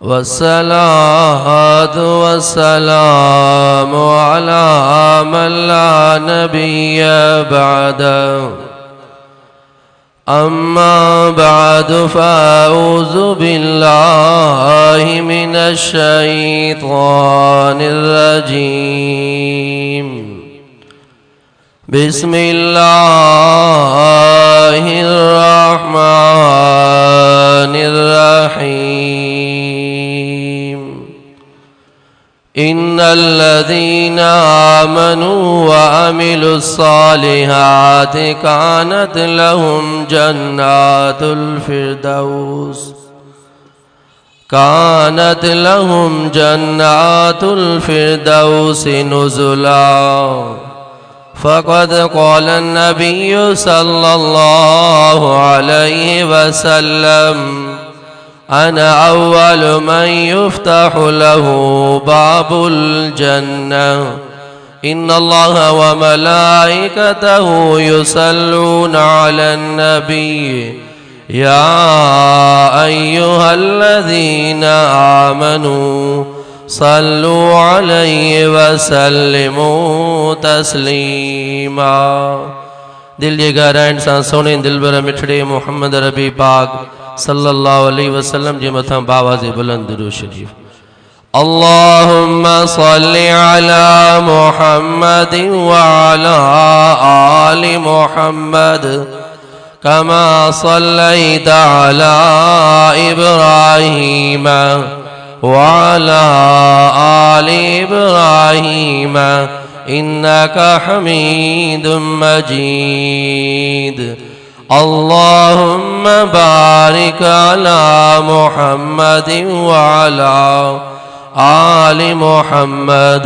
वस्सलातु वस्सलामु अला मन ला नबिय्य बअदहु अम्मा बअदु फ़अऊज़ु बिल्लाहि मिनश शैतानिर रजीम बिस्मिल्लाहिर रहमानिर रहीम इन्नल्लज़ीना आमनू व अमिलुस्सालिहाति कानत लहुम जन्नातुल फिरदौस नुज़ुला फ़क़द क़ाल नबिय्यु सल्लल्लाहु अलैहि वसल्लम अना अव्वलु मन युफ़्तहु लहु बाबुल जन्नह इन्नल्लाह व मलाइकतहु युसल्लूना अलन नबी या अय्युहल्लज़ीना आमनू सल्लु अलैहि वसल्लिमू तस्लीमा। दिल जे गहराइण सां सोने दिलबर मिठड़े मोहम्मद रबी पाक सल्लल्लाहु अलैहि वसल्लम जे मथां बावाज़े बुलंद दुरूद शरीफ। अल्लाहुम्मा सल्लि अला मुहम्मदिन व अला आलि मुहम्मद कमा सल्लैता अला इब्राहीम व अला आलि इब्राहीम इन्नका हमीदुम मजीद। अल्लाहुम्मा बारिक अला मुहम्मदिन व अला आलि मुहम्मद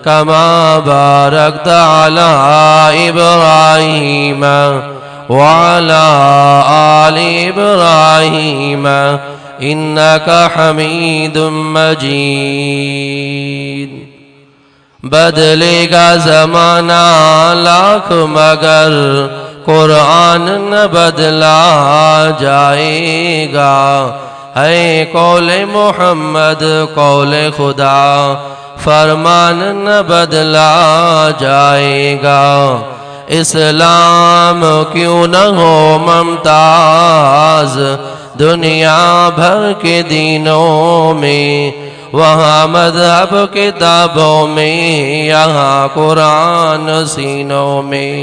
कमा बारकता अला इब्राहीम व अला आलि इब्राहीम इन्नका हमीदुम मजीद। बदलेगा ज़माना लाख मगर कुरान न बदला जाएगा। है कौले मोहम्मद कौले खुदा फरमान न बदला जाएगा। इस्लाम क्यों न हो मुमताज दुनिया भर के दीनों में, वहाँ मज़हब किताबों में यहाँ कुरान सीनों में।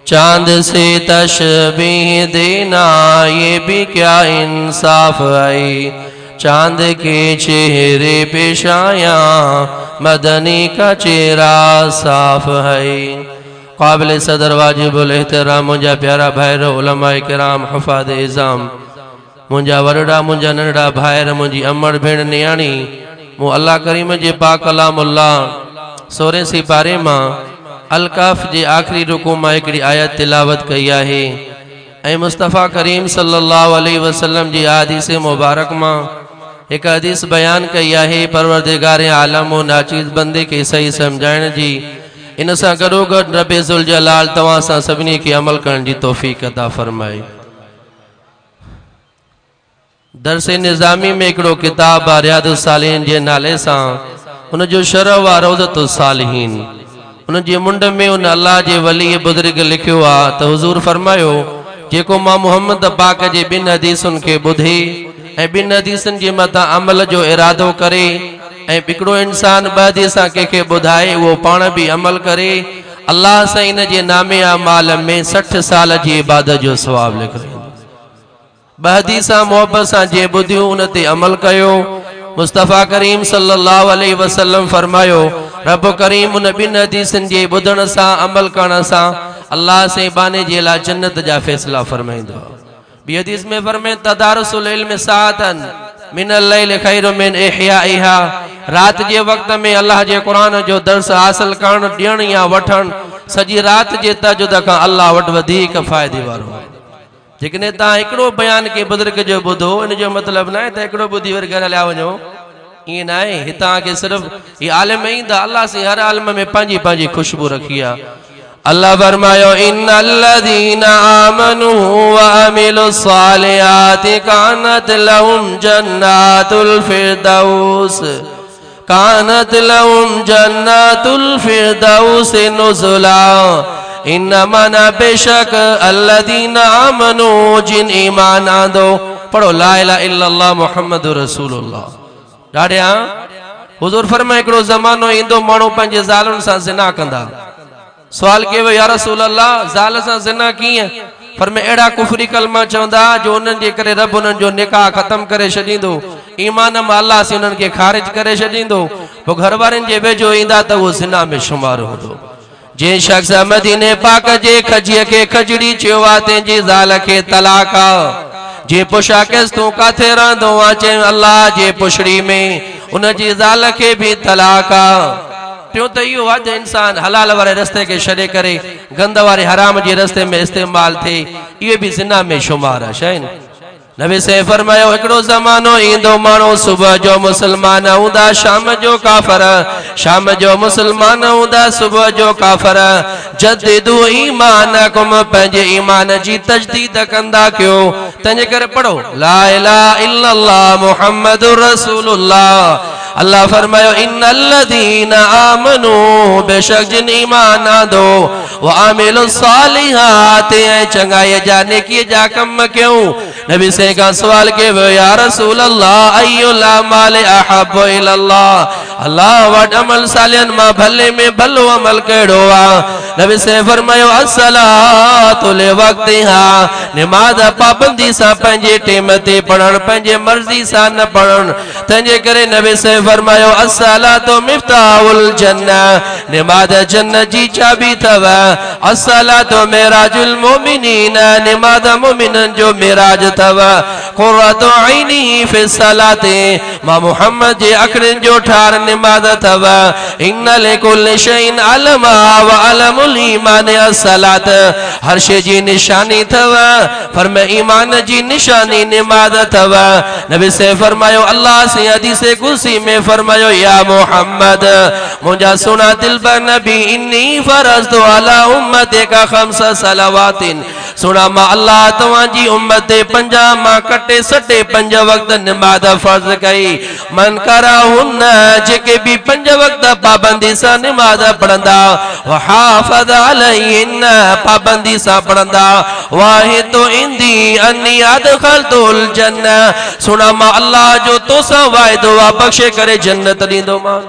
चांद से तशबीह देना ये भी क्या इंसाफ है। चांद के चेहरे पे शाया मदनी का चेहरा साफ है। काबिल सदर वाजिबुल एहतराम मुंहिंजा प्यारा भाइर उलमाए किराम हफ़ाज़ इज़ाम मुंहिंजा वॾड़ा मुंहिंजा नंढड़ा भाइर मुंहिंजी अमड़ भेण नियाणी मूं अल्लाह करीम जे पाक कलामुल्लाह सोरे सिपारे मां अलकाफ जे आखिरी रुकू मां हिकिड़ी आयत तिलावत कई आहे ऐं मुस्तफ़ा करीम सल्लल्लाहु अलैहि वसल्लम जी हदीस मुबारक मां एक हदीस बयान कई आहे परवरदिगार आलम और नाचीज़ बंदे के सही समझाइण जी। इन सां गॾोगॾु रब्बे ज़ुल जलाल तव्हां सां सभिनी खे अमल करण जी तौफ़ीक़ अता फ़रमाए। दरसे निज़ामी में हिकिड़ो किताब आहे रियादुस सालिहीन जे नाले सां, उन जो शरह आहे रौज़तुस सालिहीन। उन जे मुंड में उन अल्लाह जे वली बुज़ुर्ग लिखियो आहे त हुज़ूर फरमायो जेको मां मुहम्मद पाक जे ॿिनि हदीसुनि खे ॿुधे ऐं ॿिनि हदीसुनि जे मथां अमल जो इरादो करे ऐं हिकिड़ो इंसान ॿ हदीसां कंहिंखे ॿुधाए उहो पाण बि अमल करे, अल्लाह सां इन जे नामे अमाल में 60 साल जी इबादत जो सवाब लिखियो। ॿ हदीसां मोहब्बत सां जे ॿुधियूं उन ते अमल कयो। मुस्तफ़ा करीम सल्लल्लाहु अलैहि वसल्लम फरमायो रब करीम उन ॿिनि हदीसनि जे ॿुधण सां अमल करण सां अल्लाह से बाने जे लाइ जन्नत जा फैसला फरमाईंदो। ॿी हदीस में फरमाए तदारुसुल इल्म साअतन मिनल लैल खैरु मिन इहयाइहा। रात जे वक्त में अल्लाह जे कुरान जो दर्स हासिल करण ॾियण या वठण सॼी रात जे तहजुद खां अल्लाह वटि वधीक फ़ाइदे वारो आहे। जेकॾहिं तव्हां हिकिड़ो बयान के बुज़ुर्ग जो ॿुधो इन जो मतिलबु न आहे त हिकिड़ो ॿुधी वरी घर हलिया वञो, ईअं न आहे। हितां के सिर्फ़ु हीअ आलिम ईंदा, अल्लाह से हर आलिम में पंहिंजी पंहिंजी ख़ुशबू रखी आहे। अल्लाह फरमायो इन्नल्लज़ीना आमनू व अमिलुस्सालिहाति कानत लहुम जन्नातुल फिरदौस कानत लहुम जन्नातुल फिरदौस नुज़ुला इन्नमा बेशक अल्लज़ीना आमनू जिन ईमान आंदो पढ़ो ला इलाहा इल्लल्लाह मुहम्मदुर रसूलुल्लाह। ॾाढिया हुज़ूर फरमाए हिकिड़ो ज़मानो ईंदो माण्हू पंहिंजे ज़ालुनि सां ज़िना कंदा। सवाल कयो या रसूल अल्लाह ज़ाल सां ज़िना कीअं? फरमाए अहिड़ा कुफरी कलमा चवंदा जो उन्हनि जे करे रब उन्हनि जो निकाह ख़त्म करे छॾींदो, ईमान मां अल्लाह से उन्हनि खे ख़ारिज करे छॾींदो, पोइ घर वारनि जे वेझो ईंदा त उहो ज़िना में शुमार हूंदो। जंहिं शख़्स मदीने पाक जे खजीअ खे खजड़ी चयो आहे तंहिंजी ज़ाल खे तलाक आहे। जे पुछाकेस तूं काथे रहंदो आहे चयो अल्लाह जे पुछड़ी में, उनजी ज़ाल खे बि तलाक आहे। टियों त इहो आहे त इंसान हलाल वारे रस्ते खे छॾे करे गंद वारे हराम जे रस्ते में इस्तेमाल थिए, इहे बि ज़िना में शुमार आहे। शइ नबी से फरमायो हिकिड़ो ज़मानो ईंदो माण्हू सुबुह जो मुसलमान हूंदा शाम जो काफ़र, शाम जो मुसलमान हूंदा सुबुह जो काफ़र। जदीदु ईमानकुम पंहिंजे ईमान जी तजदीद कंदा कयो। तंहिंजे करे पढ़ो ला इलाहा इल्लल्लाह मुहम्मदुर रसूलुल्लाह। अल्लाह फरमायो इन्नल्लज़ीना आमनू बेशक जिन ईमान आंदो व अमिलुस्सालिहाति चंगाई जा नेकी जा कम कयूं। नबी से का सवाल के या रसूल अल्लाह अय्युल अमाल अहब्बु इलल्लाह, अल्लाह वट अमल सालियन मां भले में भलो अमल कहिड़ो आहे? नबी से फरमायो अस्सलातु लिवक्तिहा, नमाज पाबंदी सां पंहिंजे टेम ते पढ़ण, पंहिंजे मर्ज़ी सां न पढ़ण। तंहिंजे करे नबी से फरमायो अस्सलातु मिफ्ताहुल जन्नह, नमाज जन्नत जी चाबी अथव। अस्सलातु मिराजुल मोमिनीन, नमाज मोमिनन जो मिराज अथव। क़ुर्रतु ऐनी फी सलाते, मां मुहम्मद जे अखरनि जो ठार नमाज अथव। इन्न लिकुल्लि शैइन अलमा व अलमुल ईमान अस्सलात, हर शइ जी निशानी अथव, फरमाए ईमान जी निशानी नमाज अथव। नबी से फरमायो अल्लाह से हदीस कुर्सी में फरमायो या मोहम्मद मुंहिंजा सुना दिलबर नबी इन्नी फरज़्तु अला उम्मतिका खम्स सलावातिन, सुना मां अल्लाह तव्हांजी उम्मत ते 50 मां कटे सटे 5 वक्त नमाज फर्ज़ कई। मन कराहुन, जेके भी 5 वक्त पाबंदी सां नमाज पढ़ंदा, व हाफ़ज़ अलैहिन, पाबंदी सां पढ़ंदा, वाहिदु इंदी अन्नी अदखलतुल जन्नह, सुना मां अल्लाह जो तोसां वाइदो आहे बख़्शे करे जन्नत ॾींदो मां।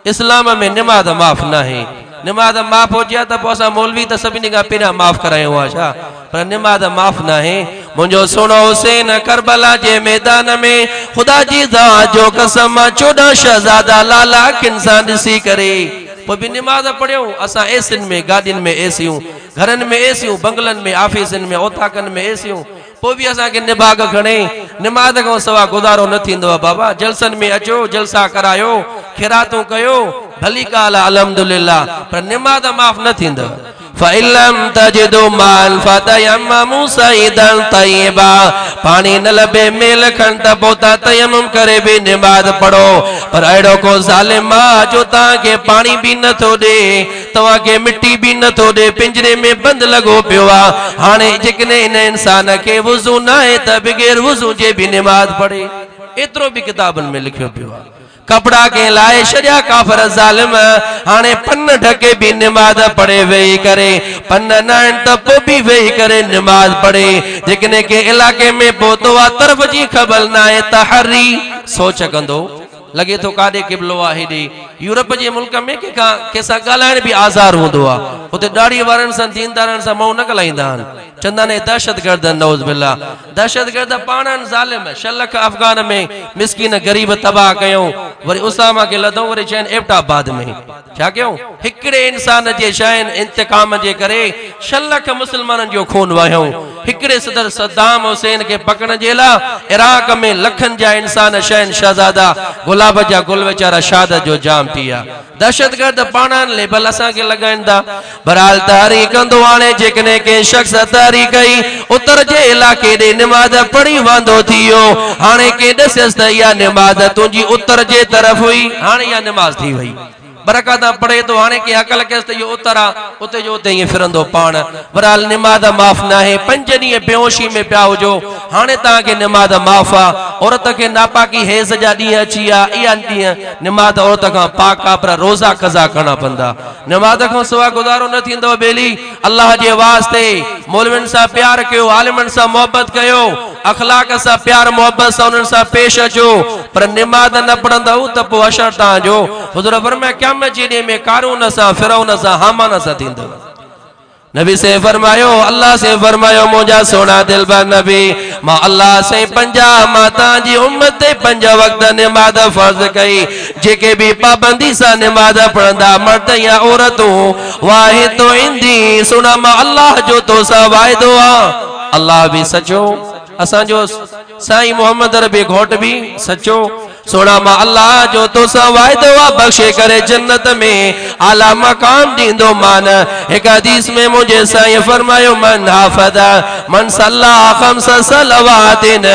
इस्लाम में नमाज माफ़ न आहे। नमाज माफ़ हो जा तो असां मौलवी तो सभिनी खां पहिरियां माफ़ करायूं आहे छा? पर नमाज माफ़ न आहे। मुंहिंजो सुनो हुसैन करबला जे मैदान में खुदा जी ज़ात जो कसम 14 शहज़ादा लाला अखियुनि सां ॾिसी करे पोइ बि नमाज पढ़ियूं। असां एसियुनि में, गाॾियुनि में एसियूं, घरनि में एसियूं, बंगलनि में, ऑफिसनि में, औताकनि में एसियूं, पोइ बि असांखे निभाग खणे नमाज खां सवा गुज़ारो न थींदो आहे। बाबा जलसनि में अचो, जलसा करायो, खिरातूं कयो, भली ॻाल्हि आहे अल्हम्दुलिल्लाह, पर नमाज माफ़ न थींदव। फ़इल्लम तजिदु माल फ़तयम्ममू सईदन तय्यबा, पानी न लभे मेल खण त पोइ तव्हां तयम्मुम करे बि नमाज पढ़ो। पर अहिड़ो को ज़ालिम आहे जो तव्हांखे पाणी बि नथो ॾे, तव्हांखे मिटी बि नथो ॾे, पिंजरे में बंदि लॻो पियो आहे। हाणे जेकॾहिं हिन इंसान खे वुज़ू न आहे त बग़ैर वुज़ू जे बि नमाज पढ़े, एतिरो बि किताबनि में लिखियो पियो आहे। कपड़ा के लाए छॾिया काफ़र ज़ालिम, हाणे पन ढके भी नमाज पढ़े वेही करे, पन न आहिनि त पोइ बि वेही करे नमाज पढ़े। जेकॾहिं के इलाके में पहुतो आहे तरफ़ जी ख़बर न आहे त हरी सोच कंदो, लगे तो काॾे क़िबलो आहे हेॾे। यूरोप जे मुल्क में कंहिंसां ॻाल्हाइण बि आज़ार हूंदो आहे, हुते दाढ़ी वारनि सां दीनदारनि सां मुंहुं न ॻाल्हाईंदा आहिनि, चवंदा आहिनि दहशतगर्द, नौज़ बिल्लाह। दहशतगर्द पाण आहिनि ज़ालिम। 6 लख अफ़गान में मिस्किन गरीब तबाह कयूं, वरी उसामा खे लधऊं, वरी चइनि एबटाबाद में छा कयूं? हिकिड़े इंसान जे शहन इंतकाम जे करे 6 लख मुस्लमाननि जो खून वहियूं। हिकिड़े सदर सद्दाम हुसैन खे पकड़ण जे लाइ इराक में लखनि जा इंसान शहन शहज़ादा गुलाब जा गुल वीचारा शहादत जो जाम थी विया। दहशतगर्द पाण लेबल असांखे लॻाइनि था। बहरहाल तहरीक कंदो, हाणे जेकॾहिं के शख़्स तहरीक कई उतर जे इलाइक़े ॾे नमाज पढ़ी वांदो थी वियो, हाणे के ॾसियसि त इहा नमाज तुंहिंजी उतर जे तरफ़ हुई, हाणे इहा नमाज थी वई। बरकत पढ़े तो हाणे के अकल केस तो यो उतरा उते जो उते ये फिरंदो पाण बराल निमाज माफ ना है 5 डी बेहोशी में पिया हुजो हाणे ता के निमाज माफ आ औरत के नापाकी हेज जा डी अची आ इया डी निमाज औरत का पाक आ पर रोजा कजा करना पंदा निमाज को सवा गुजारो न थिंदो बेली अल्लाह जे वास्ते मौलविन सा प्यार कयो आलिमन सा मोहब्बत कयो अखलाक सा प्यार मोहब्बत सा उन सा पेश अचो पर निमाज न पढ़ंदो त पो अशर ता जो हुजूर फरमाया क़यामत जे ॾींहं में कारून सा फिरौन सा हामान सा थींदो नबी से फरमायो अल्लाह से फरमायो मुझा सोना दिलबर नबी मां अल्लाह से 50 माता जी उम्मत ते 5 वक्त नमाज फर्ज कई जेके भी पाबंदी सा नमाज पढ़ंदा मर्द या औरतों वाहे तो इंदी सुना मां अल्लाह जो तो सा वायदो आ अल्लाह भी सचो असा जो साईं मोहम्मद रबी घोट भी सचो सोना मां अल्लाह जो तो सा वायदो आ बख्शे करे जन्नत में आला मकाम दींदो मान एक हदीस में मुझे साईं फरमायो मन हाफदा मन सल्ला खम्स सलवातिन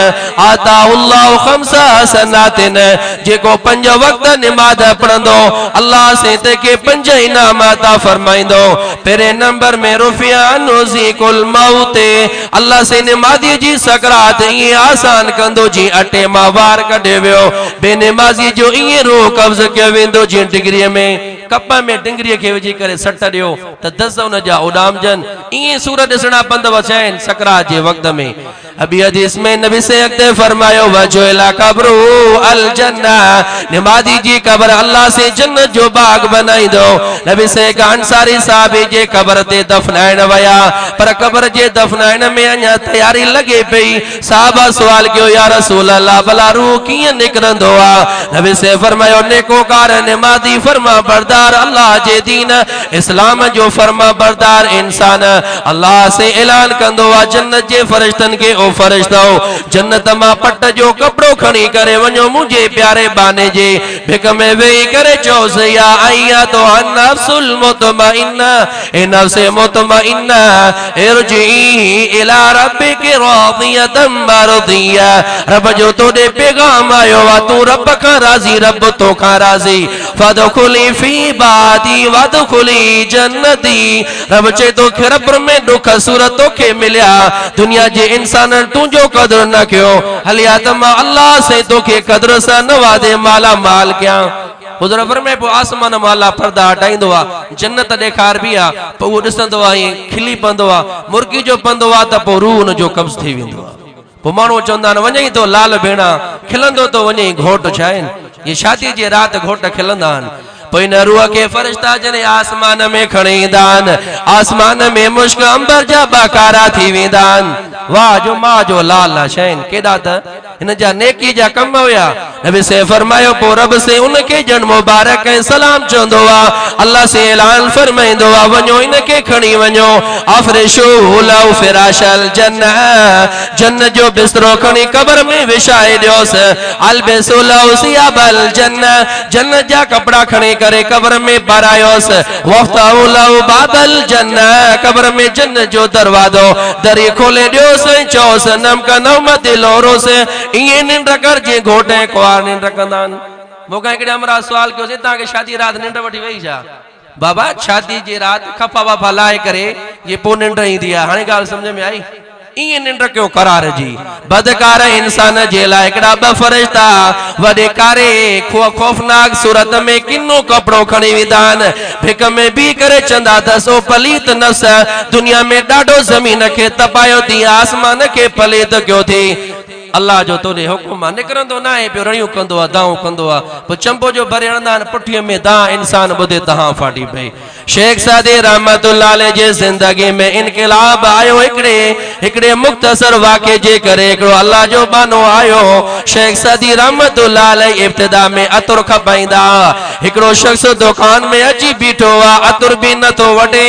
आताहुल्लाहु खम्स हसनातिन जेको 5 वक्त नमाज पढ़ंदो अल्लाह से ते के 5 इनाम अता फरमाइंदो पहले नंबर में रुफिया नुज़िकुल मौत अल्लाह से नमाजी जी सकरात ये आसान कंदो जी अटे मां वार कढे वियो बेनमाजी जो ये रो कब्ज के वेंदो जी डिग्री में कप में डिंगरी के विझी करे सट दियो त 10 उन जा उडाम जन ये सूरत दिसना पंद वचन सकरात जे वक्त में अभी हदीस में नबी से अक्ते फरमायो वजोला कब्रु अल जन्ना नमाजी जी कब्र अल्लाह से जन्नत जो बाग बनाई दो नबी से का अंसारी साहब जे कब्र ते दफनाइण वया पर कब्र जे दफनाइण में अञा तैयारी लगे पई साहबा सवाल कियो या रसूल अल्लाह भला रूह किए निकरंदो आ नबी से फरमायो नेकोकार नमाजी फरमा बरदार अल्लाह जे दीन इस्लाम जो फरमा बरदार इंसान अल्लाह से ऐलान कंदो आ जन्नत जे फरिश्तन के ओ फरिश्तो जन्नत मां पट जो कपड़ो खणी करे वञो मुझे प्यारे बाने जे भिक में वेही करे चओस या आइया तो नफ्सुल मुतमइन्ना ए नफ्स मुतमइन्ना इरजी इला रब्बिक रादियतम मरदिया रब जो तोड़े पैगाम आयो वा तू रब का राजी रब तो का राजी फदखुली फी बादी वदखुली जन्नती रब चे तो खरबर में दुख सूरतों के मिलिया दुनिया जे इंसान तू जो कदर न क्यों हलिया तमा अल्लाह से तो के कदर सा नवादे माला माल क्या हुजूर फरमाए पो आसमान माला पर्दा हटाइंदो आ जन्नत ॾेखार भी आ पो वो ॾिसंदो आ खिली पंदो आ मुर्गी जो पंदो आ त पो रूह उन जो कब्ज थी वेंदो आ पो माण्हू चवंदा आहिनि वञई तो लाल भेणा खिलंदो तो वञई घोट छा आहिनि ये शादी जे रात घोट खिलंदा आहिनि पोइ न रूह के फरिश्ता जने आसमान में खणी ईंदा आहिनि आसमान में मुश्क अंबर जा बाकारा थी वेंदा आहिनि वाह जो मां जो लाल शैन केॾा त हिन जा नेकी जा कम हुया नबी से फरमायो पो रब से उनके जन मुबारक ऐं सलाम चवंदो आ अल्लाह से ऐलान फरमाईंदो आ वञो इनके खणी वञो अफरिशु लहु फिराशल जन्नत जो बिस्तरो खणी कब्र में विछाए ॾियोसि अलबिसु लहु सियाबल जन्नत जा कपड़ा खणी करे कब्र में भरायोस वफ्ताउ लहु बाबल जन्नत कब्र में जन्नत जो दरवाजो दरी खोले ॾियोस चओस नम का नौमत लोरोस इए निंड कर जे घोटे कुआर निंड कंदा आहिनि मूंखां हिकिड़े हमरा सवाल कयोसीं तव्हांखे शादी राति निंड वठी वेही छा बाबा शादी जे राति खफा वफा लाहे करे ये पो निंड ईंदी आहे हाणे ॻाल्हि सम्झ में आई इए निंड क्यों करार जी बदकार इंसान जे लाइ हिकिड़ा 2 फरिश्ता वॾे कारे खौफनाक सूरत में किनो कपिड़ो खणी वेंदा आहिनि भिक में बी करे चंदा अथसि ओ पलीत नफ्स दुनिया में ॾाढो ज़मीन खे तपायो थी आसमान के पलीत कयो थी अल्लाह जो तोरे हुकुम निकरंदो ना है पियो रणियूं कंदो आ दाऊं कंदो आ पो चंपो जो भरे हणंदा आहिनि पुठीअ में दा इंसान ॿुधे तहां फाटी पई शेख सादी रहमतुल्लाह अलैह जे ज़िंदगी में इनकलाब आयो हिकड़े मुख्तसर वाक़े जे करे हिकड़ो अल्लाह जो बानो आयो शेख सादी रहमतुल्लाह अलैह इब्तिदा में अतुर खपाईंदा हिकड़ो शख्स दुकान में अची बीठो आ अतुर भी नथो वठे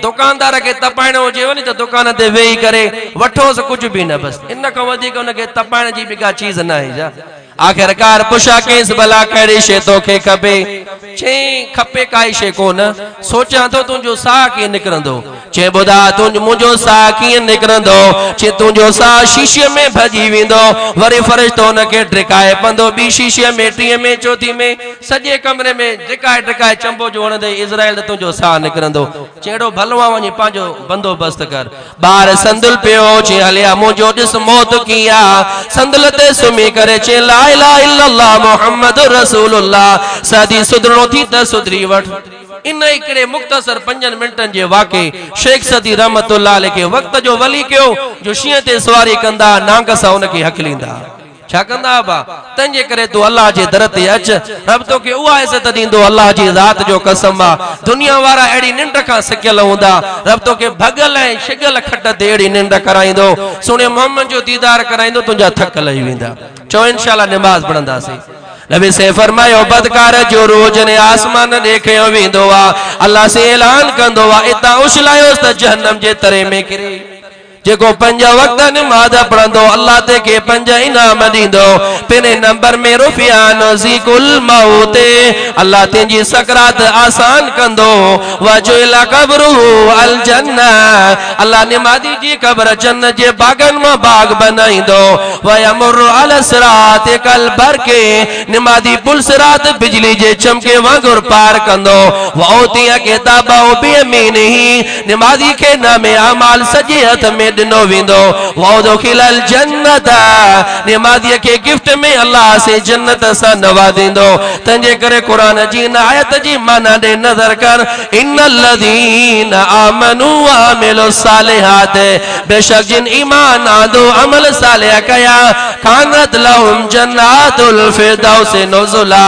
दुकानदार के तपाइणो हुजे वनी तो दुकान ते वेही करे वठोस कुछ भी न बस इन खां वधीक उनके तपाइण जी भी का चीज न है जा आखिरकार पुछा केस भला कहिड़ी शइ तोखे खपे चई खपे काई शइ कोन सोचां थो तुंहिंजो साह कीअं निकिरंदो चई ॿुधा मुंहिंजो साह कीअं निकिरंदो चई तुंहिंजो साह शीशे में भॼी वेंदो वरी फ़रिश्तो हुनखे ड्रिकाए पंदो ॿी शीशे में टीह में चौथी में सॼे कमरे में ड्रिकाए ड्रिकाए चंबो जो हणंदे इज़राइल तुंहिंजो साह निकिरंदो चहिड़ो भलो आहे वञी पंहिंजो बंदोबस्त कर ॿार संदुल पियो चई हलिया मुंहिंजो ॾिस मौत कीअं आहे संदुल ते सुम्ही करे चई ला इलाहा इल्लल्लाह मुहम्मद रसूलुल्लाह सदी सुधरणो थी त सुधरी वठ इन हिकिड़े मुख़्तसर 5 मिंटनि जे वाक़े शेख सदी रहमतुल्लाह अलैहि खे वक़्त जो वली कयो जो शींहं ते सवारी कंदा नांग सां हुनखे हकलींदा छा कंदा बा तंहिंजे करे तूं अल्लाह जे दर ते अच रब तोखे उहा इज़त ॾींदो अल्लाह जी ज़ात जो कसम आहे दुनिया वारा अहिड़ी निंड खां सिकियल हूंदा रब तोखे भगल ऐं शिगल खट ते अहिड़ी निंड कराईंदो सुहिणे मोहम्मद जो दीदार कराईंदो तुंहिंजा थक लही वेंदा चओ इंशाअल्लाह निमाज़ पढ़ंदासीं नबी से फरमायो बदकार जो रोज ने आसमान देखियो वेंदो आहे अल्लाह से ऐलान कंदो आहे इतां उछलायोसि त जहन्नम जे तरे में किरे जेको 5 वक्त नमाज पढ़ंदो अल्लाह ते के 5 इनाम ॾींदो पहिरें नंबर में रुफियान ज़िकुल मौत अल्लाह तेजी सकरात आसान कंदो वजुला कब्रुहु अल जन्ना अल्लाह नमाज़ी जी कब्र जन्नत जे बागन में बाग बनाईंदो वयमुर अल सिरात कल बरके नमाज़ी पुल सिरात बिजली जे चमके वांगुर पार कंदो वओतिया किताबो बियमीनिही नमाज़ी के नामे अमाल सजे हथ में दिनो विंदो वौदो खिलल जन्नत नमाज़ी के गिफ्ट में अल्लाह से जन्नत सा नवाजिंदो तंजे करे कुरान जी आयत जी माना दे नजर कर इन्नल्लज़ीन आमनू व अमिलुस सालिहात बेशक जिन ईमान आंदो अमल सालिह कया कानत लहुम जन्नातुल फिरदौस नुज़ुला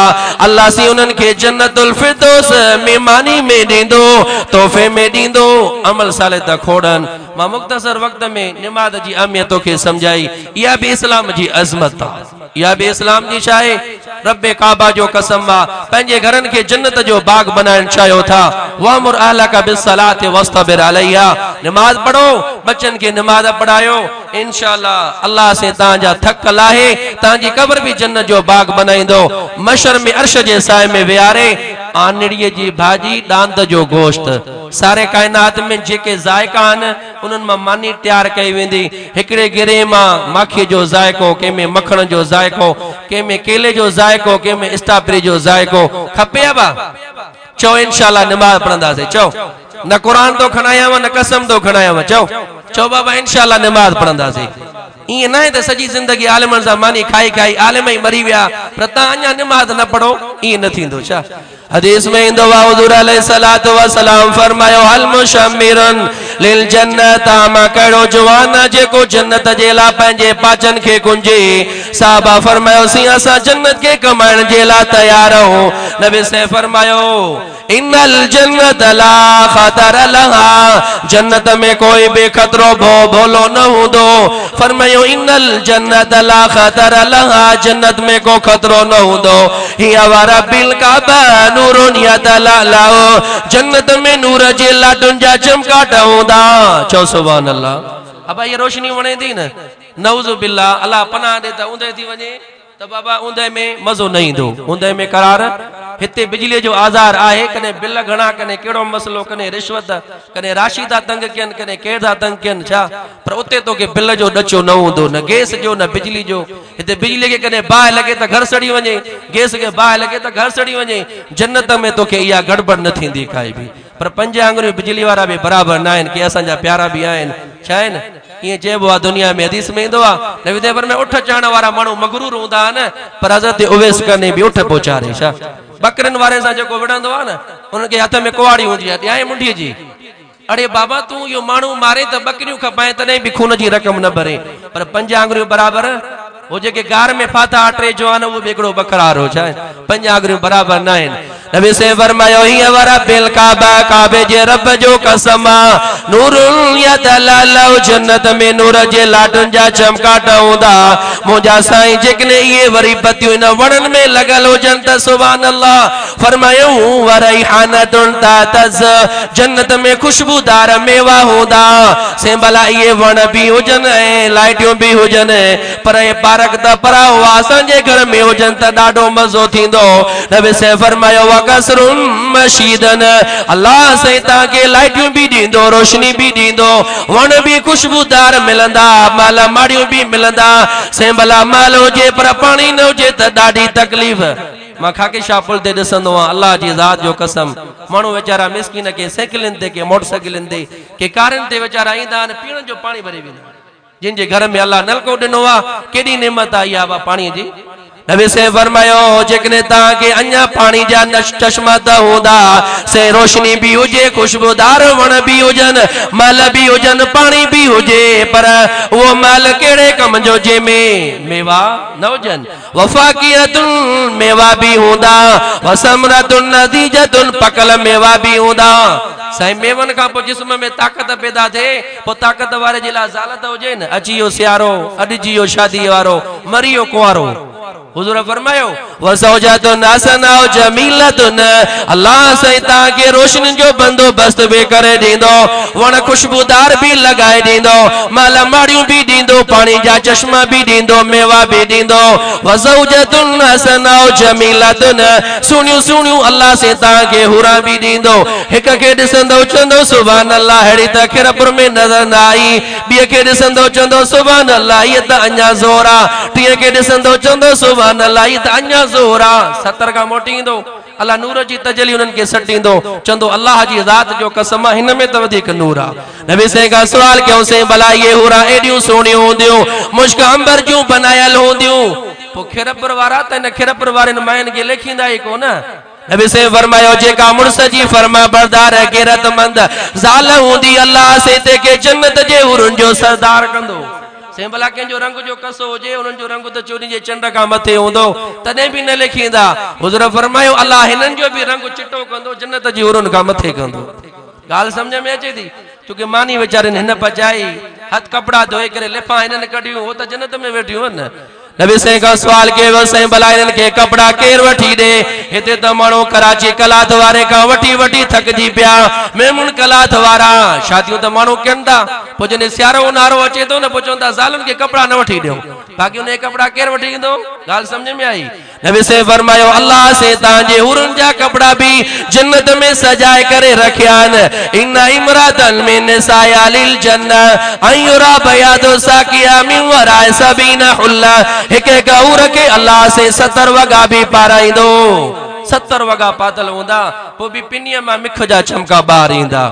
अल्लाह से उनन के जन्नतुल फिरदौस मेहमानी में ॾींदो तोहफे में ॾींदो अमल सालिह त खोड़न मां मुख्तसर वक्त में नमाज जी अहमियत के समझाई या भी इस्लाम जी अजमत या भी इस्लाम जी शाहे रब्बे काबा जो कसम वा पंहिंजे घरन के जन्नत जो बाग बनाइण चाहियो था वअमुर अहलका बिस्सलाति वस्तबिर अलैहा नमाज पढ़ो बच्चन के नमाज पढ़ायो इंशाअल्लाह अल्लाह से तांजा थक लाहे तांजी कब्र भी जन्नत जो बाग बनाईंदो मशर में अर्श जे साए में विहारे आनड़ीअ जी भाजी दांत जो गोश्त सारे कायनात में जेके जायका आहिनि उन्हनि मां मानी तैयार कई वेंदी हिकिड़े गिरे मां माखी जो जायको कंहिंमें मखण जो जायको कंहिंमें केले जो जायको कंहिंमें स्ट्रॉबेरी जो जायको खपे बा चओ इंशाअल्लाह नमाज पढ़ंदासीं चओ न कुरान तो खणायां न कसम तो खणायां चओ बाबा इंशाअल्लाह नमाज पढ़ंदासीं ईअं न आहे त सॼी ज़िंदगी आलिमनि सां मानी खाई खाई आलिम ई मरी विया पर तव्हां अञा नमाज न पढ़ो ईअं न थींदो छा हदीस में इंदो वा हुजूर अलैहिस्सलातु वस्सलाम फरमायो अल मुशम्मिरन लिल जन्नत मा कहिड़ो जवान जेको जन्नत जे लाइ पंहिंजे पाचन खे कुंजे साहबा फरमायो सी असां जन्नत के कमाइण जे लाइ तयार आहियूं नबी से फरमायो इन्नल जन्नत ला खतर लहा जन्नत में कोई बेखतरो भोलो न हूंदो फरमायो इन्नल जन्नत ला खतर लहा जन्नत में को खतरो न हूंदो हिया वारा बिल काबा नूरुन यतलालाओ जन्नत में नूर जे लाटुन जा चमकाट हूंदा चओ सुभान अल्लाह अब ये रोशनी वणे थी न नऊज़ु बिल्लाह अल्लाह पनाह दे त ऊंधे थी वञे त बाबा ऊंधे में मज़ो न ईंदो ऊंधे में करार हिते बिजली जो आज़ार आहे कने बिल घणा कने केड़ो मसलो कने रिश्वत कने राशि था तंग कयनि कने केर था तंग कयनि छा पर उते तोखे बिल जो ॾचो न हूंदो न गैस जो न बिजली जो हिते बिजली के कने बाहि लॻे त घर सड़ी वञे गैस के बाहि लॻे त घर सड़ी वञे जन्नत में तोखे इहा गड़बड़ न थींदी काई बि पर 5 आंगुरियूं बिजली वारा भी बराबर न आहिनि के असांजा प्यारा भी आहिनि छा आहिनि ये चइबो आहे दुनिया में हदीस में इंदो आहे नबी देवर में उठ चाहण वारा माण्हू मगरूर हूंदा आहिनि पर हज़रत उवैस करने भी उठ पहुचारे छा बकरन वारे सां जेको विढ़ंदो आहे न उनके हथ में कुवाड़ी हूंदी आहे ॾियां मुंडीअ जी अरे बाबा तू यो माण्हू मारे त बकरियूं खपाए तॾहिं बि खून जी रक़म न भरे पर 5 आंगुरियूं बराबर वो जेके गार में फाथा आटे जो आन वो बेगड़ो बकरार हो जाए 5 आंगुरियूं बराबर न आहिनि नबी से फरमायो ही वरा बिल काबा काबे जे रब जो कसम नूरुन यतलालाउ जन्नत में नूर जे लाटुन जा चमकाट हूंदा मुंहिंजा साईं जेकने ये वरी बतियूं न वणन में लगल हुजन त सुभान अल्लाह फरमायो वरैहानतुन तातज जन्नत में खुशबूदार मेवा हूंदा से भला ये वण भी हुजन ऐं लाइटियूं भी हुजन पर ये पार मुबारक त परा हुआ असांजे घर में हुजनि त ॾाढो मज़ो थींदो। नबी से फरमायो वकसरुम मशीदन, अल्लाह से तव्हांखे लाइटियूं बि ॾींदो, रोशनी बि ॾींदो, वण बि खुशबूदार मिलंदा, माल माड़ियूं बि मिलंदा। से भला माल हुजे पर पाणी न हुजे त ॾाढी तकलीफ़। मां खाके शापुल ते ॾिसंदो आहियां, अल्लाह जी ज़ात जो कसम, माण्हू वेचारा मिसकिन के साइकिलनि ते के मोटरसाइकिलनि ते के कारनि ते वेचारा ईंदा आहिनि, पीअण जो पाणी भरे वेंदा आहिनि। जिन जे घर में अल्लाह नलको ॾिनो आहे, केॾी नेमत आई आहे पाणीअ जी। नबी से फरमायो जेकॾहिं तव्हांखे अञा पाणी जा चश्मा त हूंदा, से रोशनी भी हुजे, खुशबूदार वण भी हुजनि, माल भी हुजनि, पाणी भी हुजे, पर वो माल कहिड़े कम जो जंहिंमें मेवा न हुजनि। वफाकियतुन, मेवा भी हूंदा, वसमरतुन नदीजतुन, पकल मेवा भी हूंदा। साईं मेवन खां पोइ जिस्म में ताक़त पैदा थिए, पोइ ताक़त वारे जे लाइ ज़ालत हुजे न। अची वियो सियारो, अॼु जी वियो शादी वारो, मरी वियो कुंवारो। हुजूर फरमायो वज़ौजतुन हसना जमीलतुन, अल्लाह साईं तव्हांखे रोशनी जो बंदोबस्त बि करे ॾींदो, वण खुशबूदार भी लॻाए ॾींदो, माल माड़ियूं भी ॾींदो, पाणी जा चश्मा भी ॾींदो, मेवा भी ॾींदो। वज़ौजतुन हसना जमीलतुन, सुहिणियूं सुहिणियूं अल्लाह साईं तव्हांखे हुरा भी ॾींदो। हिक खे ॾिसंदो चवंदो सुभान अल्लाह, अहिड़ी त खिरपुर में नज़र न आई। ॿिए खे ॾिसंदो चवंदो सुभान अल्लाह, इहा त अञा ज़ोर आहे। टीह खे ॾिसंदो चवंदो सुभान अल्लाह, इहा त अञा ज़ोर आहे। 70 खां मोटी ईंदो, अल्लाह नूर जी तजली उन्हनि खे सटींदो, चवंदो अल्लाह जी ज़ात जो कसम आहे, हिन में त वधीक नूर आहे। नबी साईं खां सवाल कयूं, साईं भला इहे हुरा एॾियूं सुहिणियूं हूंदियूं, मुश्क अंबर जूं बनायल हूंदियूं, पोइ खिरपुर वारा त इन खिरपुर वारनि मायुनि खे लेखींदा ई कोन। नबी से फरमायो जेका मुड़स जी फरमा बरदार गैरतमंद ज़ाल हूंदी, अल्लाह से तेके जन्नत जे हुरनि जो सरदार कंदो। से भला कंहिंजो रंग जो कसो हुजे, उन्हनि जो रंग त चोरी जे चंड खां मथे हूंदो, तॾहिं बि न लिखींदा। हुज़ूर फरमायो अल्लाह हिननि जो बि रंग चिटो कंदो, जन्नत जी हुरनि खां मथे कंदो। ॻाल्हि सम्झ में अचे थी? छोकी मानी वीचारनि हिन पचाई, हथ कपिड़ा धोए करे लिफ़ा हिननि कढियूं, हो त जन्नत में वेठियूं आहिनि। नबी साईं खां सवाल कयो, साईं भला हिननि खे कपिड़ा केरु वठी ॾे? हिते त माण्हू कराची कलाथ वारे खां वठी वठी थकिजी पिया। मेमुन कलाथ वारा शादियूं त माण्हू कनि था, पोइ जॾहिं सियारो उन्हारो अचे थो न, पोइ चवनि था ज़ालुनि खे कपिड़ा न वठी ॾियो, बाक़ी उन कपिड़ा केरु वठी ईंदो? ॻाल्हि सम्झ में आई? नबी साईं फरमायो अल्लाह से तव्हांजे हुरनि जा कपिड़ा बि जन्नत में सजाए करे रखिया आहिनि। इन इमरातन मिन निसाइल जन्नत अयुरा बयादु साकिया मिन वराए सबीना हुल्ला, हिक हिक और के अल्लाह से 70 वगा भी पाराईंदो। 70 वगा पातल हूंदा, पोइ बि पिनीअ मां मिख जा चमका ॿाहिरि ईंदा।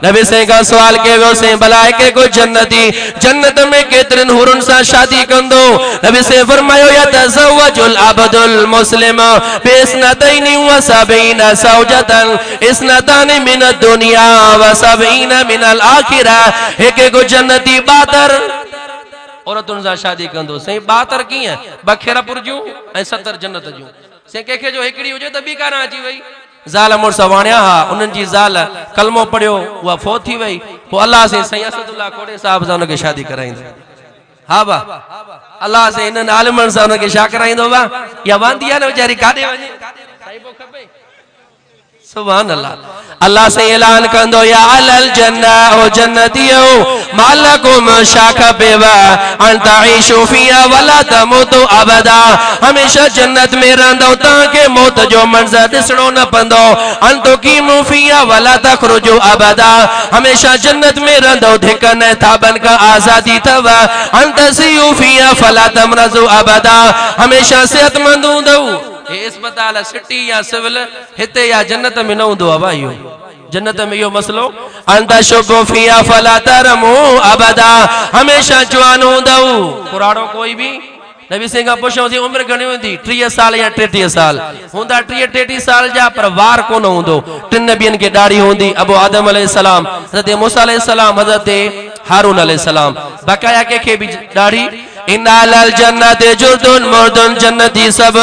नबी साईं खां सवाल कयो, साईं भला हिक को जन्नती जन्नत में केतिरनि हुरनि सां शादी कंदो? नबी साईं फरमायो यतज़व्वजुल अब्दुल मुस्लिम बिस्नतैनि व सबईन ज़ौजतन, इस्नतानि मिन दुनिया व सबईन मिनल आखिरा। हिक को जन्नती 72 औरतुनि सां शादी कंदो। साईं 72 कीअं? 2 खिरपुर जूं ऐं 70 जन्नत जूं। साईं कंहिंखे जो हिकिड़ी हुजे त ॿी कारां अची वई। ज़ाल मुड़स वाणिया हा, उन्हनि जी ज़ाल कलमो पढ़ियो, उहा फोत थी वई, पोइ अल्लाह से साईं असदुल्ला कोड़े साहब सां उनखे शादी कराईंदो। हा बा अल्लाह से इन्हनि आलिमनि सां उनखे छा कराईंदो बा? या वांदी आहे न वीचारी, काॾे वञे? साईं पोइ खपे। सुभान अल्लाह। अल्लाह से ऐलान कंदो या अलल जन्ना ओ जन्नतियो मालकुम शाख बेवा अंत आइशु फिया वला तमुतु अबदा, हमेशा जन्नत में रहंदो, तव्हांखे मौत जो मंज़र ॾिसणो न पवंदो। अंत कीमु फिया वला तखरुजु अबदा, हमेशा जन्नत में रहंदो, धिकन ऐं थाबन खां आज़ादी अथव। अंत सियु फिया फला तमरज़ु अबदा, हमेशा सेहतमंद हूंदो। हे अस्पताल सिटी या सिविल हिते या जन्नत में न हूंदो आहे भाई, जन्नत में इहो मसलो। अंत शुबु फिया फला तरमु अबदा, हमेशा जवान हूंदो। पुराणो कोई भी नबी सिंह पुछो थी उम्र घणी हूंदी? 30 साल या 33 साल हूंदा, 30-33 साल जा, पर वार कोन हूंदो। 3 नबियनि खे ॾाढ़ी हूंदी, अबू आदम अलैहिस्सलाम, हज़रत मूसा अलैहिस्सलाम, हज़रत हारून अलैहिस्सलाम, बकाया कंहिंखे बि ॾाढ़ी। इन्नाल जन्नत जुर्दुन मुर्दुन, जन्नती सब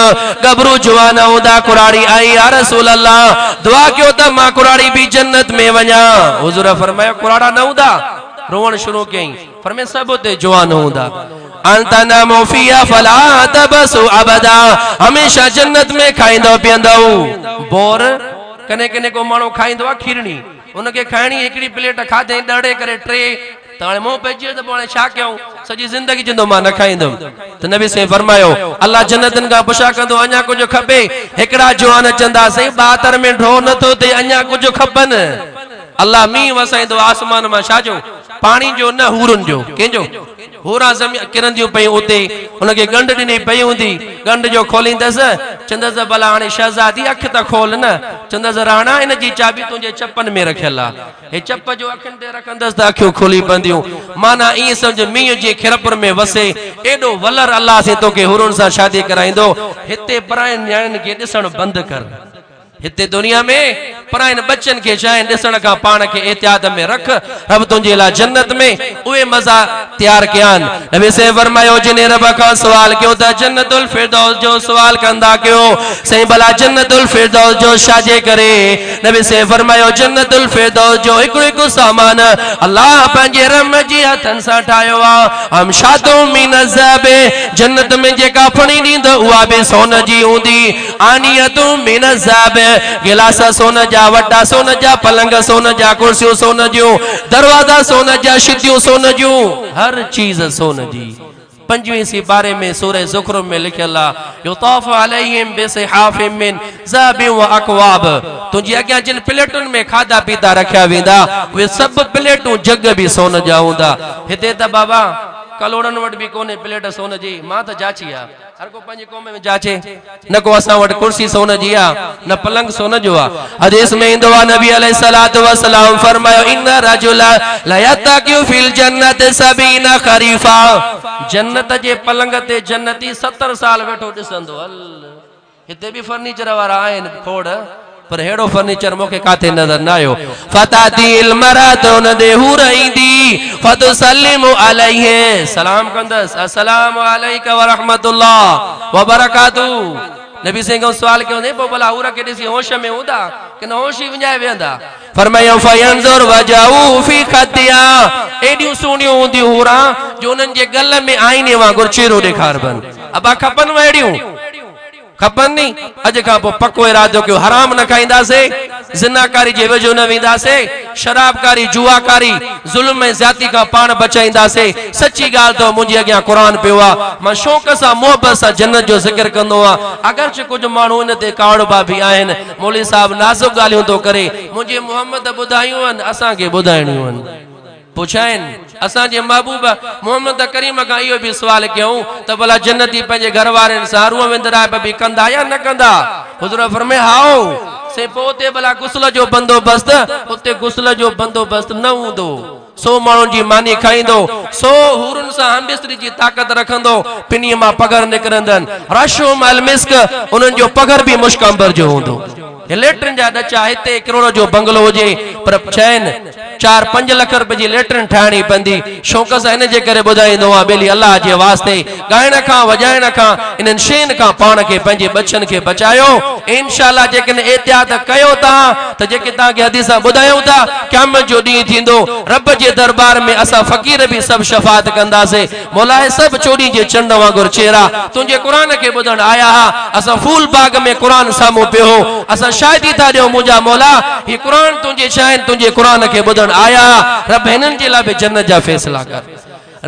गबरू जवान हूंदा। कुराड़ी आई या रसूल अल्लाह, दुआ कयो त मां कुराड़ी भी जन्नत में वञा। हुजूर फरमायो कुराड़ा न हूंदा? रोवण शुरू कयईं, फरमाए सब उते जवान हूंदा। अंतना मुफिया फला तबसु अबदा, हमेशा जन्नत में खाईंदो पीअंदो। बोर कने कने को माण्हू खाईंदो आहे खीरणी, उनखे खाइणी हिकिड़ी प्लेट खाधे ॾड़े करे 3 तो हाणे मोह पइजी वियो त पोइ हाणे छा कयूं सॼी ज़िंदगी चवंदो मां न खाईंदुमि त नबी साईं फरमायो अल्लाह जन्नतनि खां पुछा कंदो अञा कुझु खपे हिकिड़ा जवान चवंदा साईं 72 में ढो नथो थिए अञा कुझु खपनि अल्लाह मींहुं वसाईंदो आसमान मां छाजो पाणी जो न हूरनि जो कंहिंजो हूरा ज़मीन किरंदियूं पयूं उते उनखे गंढ ॾिनी पई हूंदी गंढ जो खोलींदसि चवंदसि भला हाणे शहज़ादी अखि त खोल न चवंदसि राणा इन जी चाबी तुंहिंजे चपनि में रखियल आहे हे चप जो अखियुनि ते रखंदसि त अखियूं खुली पवंदियूं माना ईअं सम्झ मींहं जे खिरपुर में वसे एॾो वलर अल्लाह से तोखे हुरुनि सां शादी कराईंदो हिते परायनि न्याणियुनि खे ॾिसणु बंदि कर हिते दुनिया में परायनि बच्चन के शायन ॾिसण खां पाण खे एहतियात में रख रब तुंहिंजे लाइ जन्नत में उहे मज़ा तैयार कया आहिनि नबी से फरमायो जिने रब खां सुवाल कयो त जन्नतुल फिरदौस जो सुवाल कंदा कयो सही भला जन्नतुल फिरदौस जो छाजे करे नबी से फरमायो जन्नतुल फिरदौस जो हिकु सामान अल्लाह पंहिंजे रम जे हथनि सां ठाहियो आहे हम शादो मिन ज़ाबे जन्नत में जेका फणी ॾींदो उहा बि सोन जी हूंदी आनियतु मिन ज़ाबे गिलास सोन जा वड्डा सोन जा पलंग सोन जा कुर्सियूं सोन जूं दरवाजा सोन जा शितियूं सोन जूं हर चीज सोन जी 25 सिपारे में सूरह ज़ुखरुफ में लिखियल आहे युताफ अलैहिम बिसिहाफिम मिन ज़ाबिन व अकवाब तुंहिंजी अॻियां जिन प्लेटुनि में खाधा पीता रखिया वेंदा उहे सभु प्लेटूं जग बि सोन जा हूंदा हिते त बाबा कलोड़नि वटि बि कोन्हे प्लेट सोन जी मां त जाची आहे हर को पंहिंजी क़ौम में जाचे न को असां वटि कुर्सी सोन जी आहे न पलंग सोन जो आहे हदीस में ईंदो आहे नबी अलैहिस्सलातु वस्सलाम फरमायो इन रजुला ला यतकिउ फिल जन्नत 70 खरीफा जन्नत जे पलंग ते जन्नती 70 साल वेठो ॾिसंदो हल हिते बि फर्नीचर वारा आहिनि खोड़ पर हेड़ो फर्नीचर मोके काथे नजर न आयो फतातिल मरात उन दे हूर ईंदी फतसल्लिमु अलैहि सलाम कंदस अस्सलामु अलैका व रहमतुल्लाह व बरकातु नबी से को सवाल क्यों नहीं पो भला हूर के ॾिसी होश में हूंदा कि न होश ही विञाए वेंदा फरमायो फयंजुर वजाउ फी खतिया एडियूं सुणियूं हूंदी हूरा जो उन्हनि जे गल में आईने वांगुरु चेहरो ॾेखारबन अबा खपन वेड़ियूं खपन नी अज का पो पक्को इरादो कयो हराम न खाईंदासीं जिनाकारी जे वेझो न वेंदासीं शराबकारी जुआकारी जुल्म ऐं ज़्यादती का पाण बचाईंदासीं सच्ची ॻाल्हि तो मुंहिंजे अॻियां क़ुरान पियो आहे मां शौक़ सां मोहबत सां जन्नत जो ज़िक्र कंदो आहियां अगरचे कुझु माण्हू इन ते कावड़बा बि आहिनि मौलवी साहब नाज़ुक ॻाल्हियूं थो करे मुंहिंजे मोहम्मद ॿुधायूं आहिनि असांखे ॿुधाइणियूं आहिनि पुछाइनि असांजे महबूब मोहम्मद करीम खां इहो बि सुवाल कयूं त भला जन्नती पंहिंजे घर वारनि सां रूह विंदराइब बि कंदा या न कंदा हुज़ूर फरमाए हाओ से पोते भला गुस्ल जो बंदोबस्त उते गुस्ल जो बंदोबस्त न हूंदो 100 माण्हुनि जी मानी खाईंदो 100 हूरुनि सां हमबिस्तरी जी ताक़त रखंदो पिनीअ मां पघर निकिरंदनि रशो मल मिस्क उन्हनि जो पघर बि मुश्कंबर जो हूंदो लेटरिन जा ॾचा हिते करोड़ जो बंगलो हुजे पर चैन 4-5 लख रुपए जी लेटरिन ठाहिणी पवंदी शौक़ सां इन जे करे ॿुधाईंदो आहे बेली अल्लाह जे वास्ते ॻाइण खां वॼाइण खां इन्हनि शयुनि खां पाण खे पंहिंजे बचनि खे बचायो इंशाअल्लाह जेकॾहिं एहतियात कयो तव्हां त जेके तव्हांखे हदीसां ॿुधायूं था क़यामत जो ॾींहुं थींदो रब जे दरबार में असां फ़क़ीर बि सभु शफ़ाअत कंदासीं मौला सभु चोरी जे चंड वांगुरु चेहरा तुंहिंजे क़ुरान खे ॿुधण आया हा असां फूल बाग में क़ुरान साम्हूं पियो हो असां शायदि था ॾियूं मुंहिंजा मौला ही क़ुरान तुंहिंजे शायनि तुंहिंजे क़ुरान खे ॿुधण आया रब हिननि जे लाइ बि जन्नत जा फ़ैसिला कर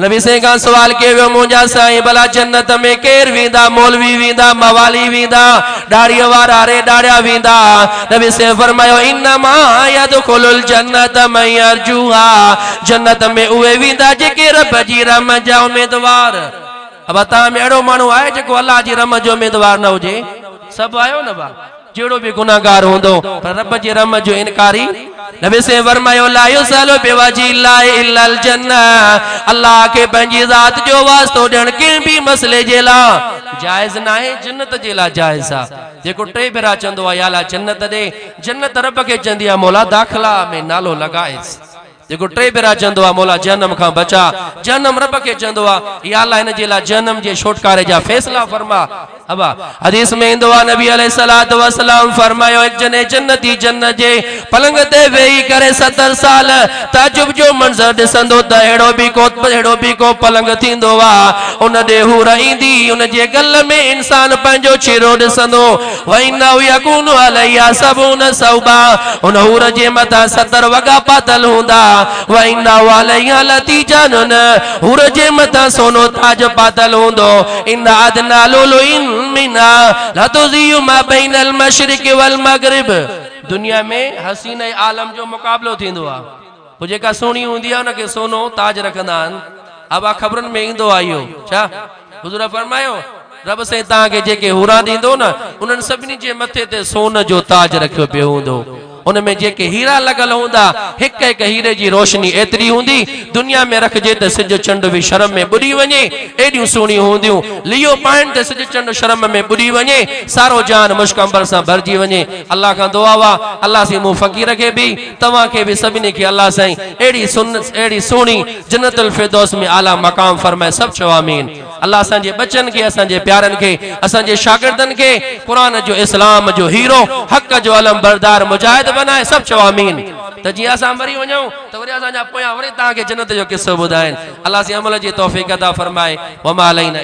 नबी से खां सवाल कयो वियो मुंहिंजा साईं भला जन्नत में केर वेंदा मौलवी वेंदा मवाली वेंदा दाढ़ीअ वारा रे दाढ़िया वेंदा नबी से फरमायो इन्नमा यदखुलुल जन्नत मन यरजुहा जन्नत में उहे वेंदा जेके रब जी रहमत जा उम्मीदवार अब तव्हां में अहिड़ो माण्हू आहे जेको अल्लाह जी रहमत जो उम्मीदवार न हुजे सभु आयो न बा जेड़ो भी गुनाहगार होंदो पर रब जी रहमत जो इनकारी नबी से फरमायो ला युसलु बिवजिल्लाहि इल्लल जन्नह अल्लाह के पंहिंजी ज़ात जो वास्तो ॾियण कंहिं भी मसले जे लाइ जायज़ न आहे जन्नत जे लाइ जायज़ आहे जेको टे भेरा चवंदो आहे या अल्लाह जन्नत ॾे जन्नत रब खे चवंदी आहे मौला दाख़िला में नालो लॻाएसि जेको टे भेरा चवंदो आहे मौला जहन्नम खां बचा जहन्नम रब खे चवंदो आहे या अल्लाह हिन जे लाइ जहन्नम जे छुटकारे जा फ़ैसिला फरमा अबा हदीस में ईंदो आहे नबी अलैहिस्सलातु वस्सलाम फरमायो एक जने जन्नती जन्नत जे पलंग ते वेही करे 70 साल ताजुब जो मंज़र ॾिसंदो त अहिड़ो बि को पलंग थींदो आहे उन ॾे हूर ईंदी उन जे गल में इंसान पंहिंजो चेहरो ॾिसंदो वइन्नहु यकूनु अलैहा सबून सौबा उन हूर जे मथां 70 वॻा पातल हूंदा व इन्ना वालैया लतीजन हुर जे मथा सोनो ताज पातल हूंदो इन्ना अदना लुलुइन मिना लतुज़ियु मा बैनल मशरिक़ वल मगरिब। दुनिया में हसीन आलम जो मुकाबलो थींदो आहे, पोइ जेका सुहिणी हूंदी आहे उनखे सोनो ताज रखंदा आहिनि। अब ख़बरुनि में ईंदो आहे इहो छा हुज़ूर फरमायो रब से तव्हांखे जेके हुरा ॾींदो न उन्हनि सभिनी जे मथे ते सोन जो ताज रखियो पियो हूंदो। उनमें जेके हीरा लगल हूंदा हिक हिक हीरे जी रोशनी एतरी हूंदी दुनिया में रखजे त सिज चंड भी शर्म में बुड़ी वञे। एडियूं सुहिणियूं हूंदियूं लियो पाइण त सिज चंड शर्म में बुड़ी वञे, सारो जान मुश्क अंबर सां भरजी वञे। अल्लाह खां दुआ वा अल्लाह सी मूं फ़कीर खे भी तव्हां खे भी सभिनी खे अल्लाह साईं एड़ी सुहिणी जन्नतुल फिरदौस में आला मकाम फरमाए। सब चओ आमीन। अल्लाह असांजे बच्चन खे असांजे प्यारनि खे असांजे शागिर्दनि खे क़ुरान जो इस्लाम जो हीरो हक़ जो अलम बरदार मुजाहिद बनाए। सब चओ आमीन। त जीअं असां मरी वञूं त वरी असांजा पोयां वरी तव्हांखे जन्नत जो किस्सो ॿुधाइनि। अल्लाह से अमल जी तौफ़ीक़ अता फरमाए। वमा अलैना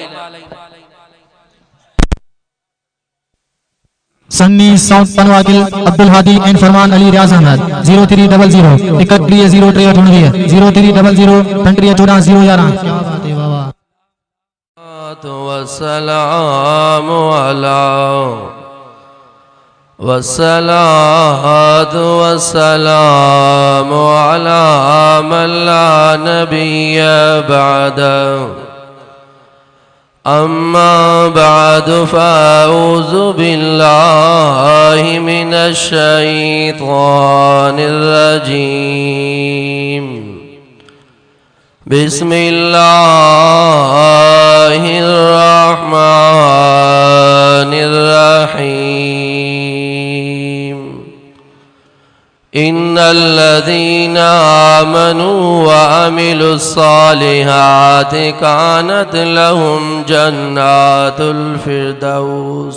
सन्नी साउथ पनवागिल अब्दुल हादी एंड फरमान अली रियाज अहमद 0300 3103 0300 3314 क्या बात है बाबा। वस्सलातु वस्सलामु अला मन ला नबिय्य बअदहु अम्मा बअदु फ़अऊज़ु बिल्लाहि मिनश शैतानिर रजीम। बिस्मिल्लाहिर रहमानिर रहीम। इन्नल्लज़ीना आमनू व अमिलुस्सालिहाति कानत लहुम जन्नातुल फिरदौस।